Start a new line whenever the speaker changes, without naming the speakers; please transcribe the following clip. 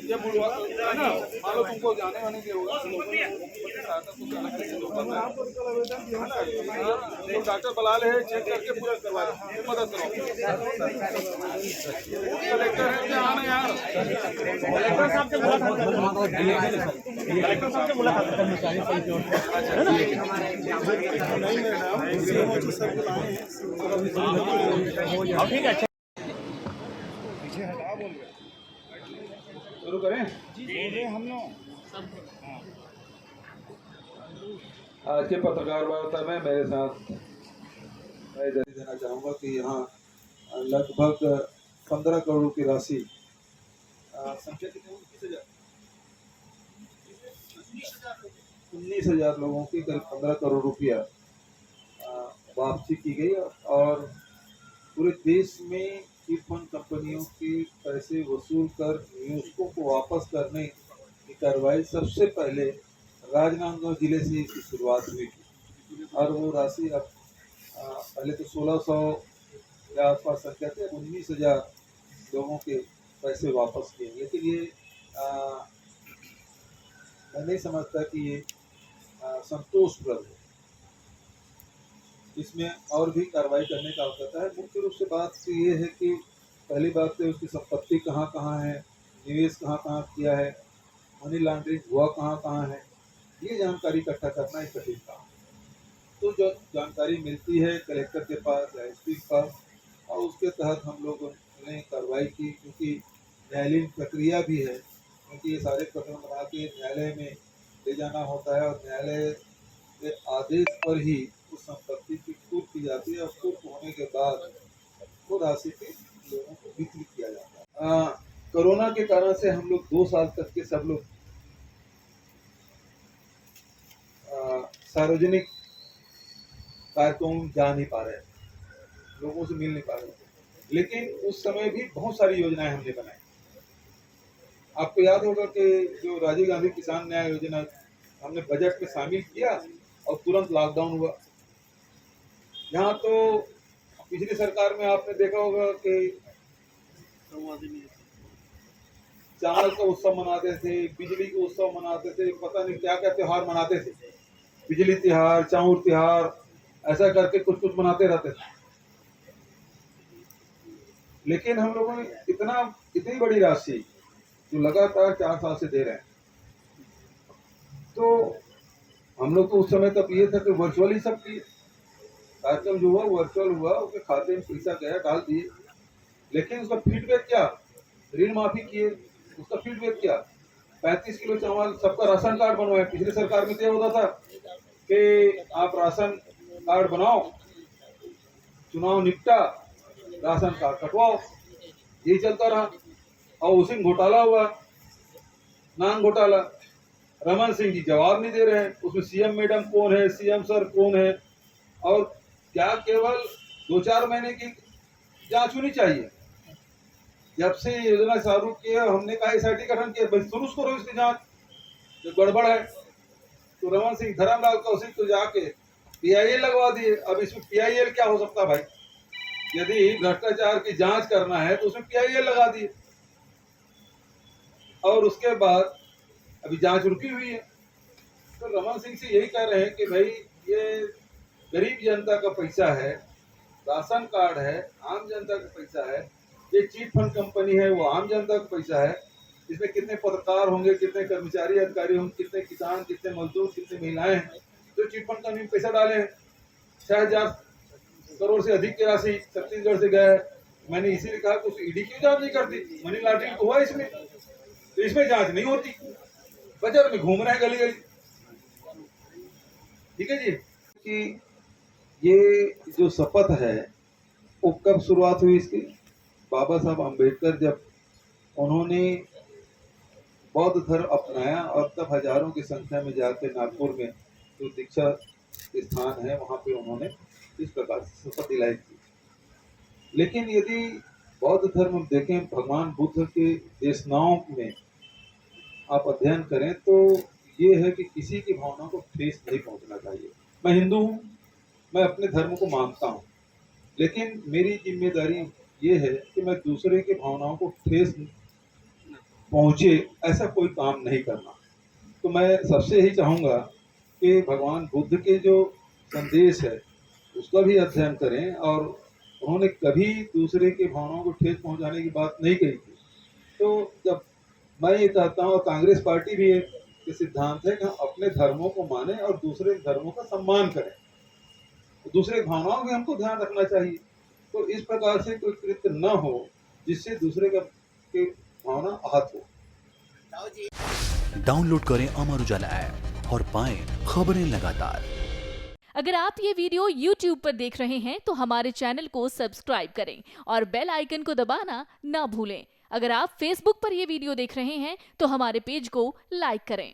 ये बुलवा है ना, मान लो तुमको जाने वाने के होगा तो डॉक्टर बुला ले, चेक करके पूरा करवा दे, मदद करो। कलेक्टर है क्या आना यार, कलेक्टर साहब से मुलाकात करनी चाहिए। नहीं मैडम, ठीक है, पीछे हटा बोल रहे, शुरू करें जी। हम लोग आज के पत्रकार वार्ता में मेरे साथ मैं देना चाहूँगा कि यहाँ लगभग 15 करोड़ की राशि, संख्या कितनी, 19,000 लोगों की करीब 15 करोड़ रुपया वापसी की गई और पूरे देश में चिट फंड कंपनियों के पैसे वसूल कर निवेशकों को वापस करने की कार्रवाई सबसे पहले राजनांदगांव जिले से इसकी शुरुआत हुई थी और वो राशि अब पहले तो 1600 के आसपास संख्या थे, 19,000 लोगों के पैसे वापस किए। लेकिन ये मैं नहीं समझता कि ये संतोषप्रद है, इसमें और भी कार्रवाई करने का आवश्यकता है। मुख्य रूप से बात तो ये है कि पहली बात तो उसकी संपत्ति कहाँ कहाँ है, निवेश कहाँ कहाँ किया है, मनी लॉन्ड्रिंग हुआ कहाँ कहाँ है, ये जानकारी इकट्ठा करना एक कठिन काम है। तो जो जानकारी मिलती है कलेक्टर के पास या एसपी के पास, और उसके तहत हम लोगों ने कार्रवाई की, क्योंकि न्यायालयीन प्रक्रिया भी है, क्योंकि ये सारे प्रकरण बना के न्यायालय में ले जाना होता है और न्यायालय के आदेश पर ही उस संपत्ति की कुर्क की जाती है और कुर्क होने के बाद वो राशि के लोगों को वितरित किया जाता है। कोरोना के कारण से हम लोग 2 साल तक के सब लोग सार्वजनिक कार्यक्रम जा नहीं पा रहे, लोगों से मिल नहीं पा रहे, लेकिन उस समय भी बहुत सारी योजनाएं हमने बनाई। आपको याद होगा कि जो राजीव गांधी किसान न्याय योजना हमने बजट में शामिल किया और तुरंत लॉकडाउन हुआ। यहाँ तो पिछली सरकार में आपने देखा होगा कि चावल का उत्सव मनाते थे, बिजली का उत्सव मनाते थे, पता नहीं क्या क्या त्योहार मनाते थे, बिजली त्योहार, चाउर त्योहार, ऐसा करके कुछ कुछ मनाते रहते थे। लेकिन हम लोगों ने इतनी बड़ी राशि जो लगातार 4 साल से दे रहे हैं, तो हम लोग तो उस समय तक ये था कि वर्चुअली सब किए, कार्यक्रम जो हुआ वर्चुअल हुआ, उसके खाते में पैसा गया, डाल दिए। लेकिन उसका फीडबैक क्या, ऋण माफी किए, उसका फीडबैक क्या, 35 किलो चावल, सबका राशन कार्ड बनवाए। पिछली सरकार में क्या होता था कि आप राशन कार्ड बनाओ, चुनाव निपटा, राशन कार्ड कटवाओ, यही चलता रहा और उसी में घोटाला हुआ, नान घोटाला। रमन सिंह जी जवाब नहीं दे रहे हैं, उसमें सीएम मैडम कौन है, सीएम सर कौन है, और क्या केवल 2-4 महीने की जांच होनी चाहिए। जब से योजना चालू की है हमने कहा एसआईटी गठन किया, बस शुरू करो इसकी जांच, जो गड़बड़ है। तो रमन सिंह धर्मलाल कौशिक तो जाके पीआईएल लगवा दिए। अब इसमें पीआईएल क्या हो सकता भाई, यदि भ्रष्टाचार की जांच करना है तो उसमें पीआईएल लगा दिए। और उसके बाद अभी जांच रुकी हुई है। तो रमन सिंह से यही कह रहे हैं कि भाई ये गरीब जनता का पैसा है, राशन कार्ड है, आम जनता का पैसा है, ये चिट फंड कंपनी है, वो आम जनता का पैसा है। इसमें कितने पत्रकार होंगे, कितने कर्मचारी अधिकारी होंगे, कितने किसान, कितने मजदूर, कितने महिलाएं हैं जो चिट फंड कंपनी में पैसा डाले हैं। 6,000 करोड़ से अधिक की राशि छत्तीसगढ़ से गया है। मैंने इसीलिए कहा कि ईडी क्यों जांच नहीं करती, मनी लॉन्ड्रिंग तो हुआ इसमें, तो इसमें जांच नहीं होती, बाजार में घूम रहे हैं गली गली। ठीक है जी, कि ये जो शपथ है वो कब शुरुआत हुई इसकी, बाबा साहब अम्बेडकर जब उन्होंने बौद्ध धर्म अपनाया और तब हजारों की संख्या में जाकर नागपुर में जो दीक्षा स्थान है वहां पे उन्होंने इस प्रकार से शपथ दिलाई थी। लेकिन यदि बौद्ध धर्म देखें, भगवान बुद्ध के देशनाओं में आप अध्ययन करें तो ये है कि किसी की भावना को ठेस नहीं पहुंचना चाहिए। मैं हिंदू हूँ, मैं अपने धर्म को मानता हूँ, लेकिन मेरी जिम्मेदारी ये है कि मैं दूसरे की भावनाओं को ठेस पहुँचे, ऐसा कोई काम नहीं करना। तो मैं सबसे यही चाहूँगा कि भगवान बुद्ध के जो संदेश है उसका भी अध्ययन करें, और उन्होंने कभी दूसरे की भावनाओं को ठेस पहुंचाने की बात नहीं कही थी। तो जब मैं ये चाहता हूँ, और कांग्रेस पार्टी भी एक ये सिद्धांत है कि हम अपने धर्मों को माने और दूसरे धर्मों का सम्मान करें, तो दूसरे की भावनाओं का हमको ध्यान रखना चाहिए। तो इस प्रकार से कोई कृत्य न हो जिससे दूसरे का की भावना आहत हो।
डाउनलोड करें अमर उजाला ऐप और पाएं खबरें लगातार।
अगर आप ये वीडियो YouTube पर देख रहे हैं तो हमारे चैनल को सब्सक्राइब करें और बेल आइकन को दबाना ना भूलें। अगर आप Facebook पर ये वीडियो देख रहे हैं तो हमारे पेज को लाइक करें।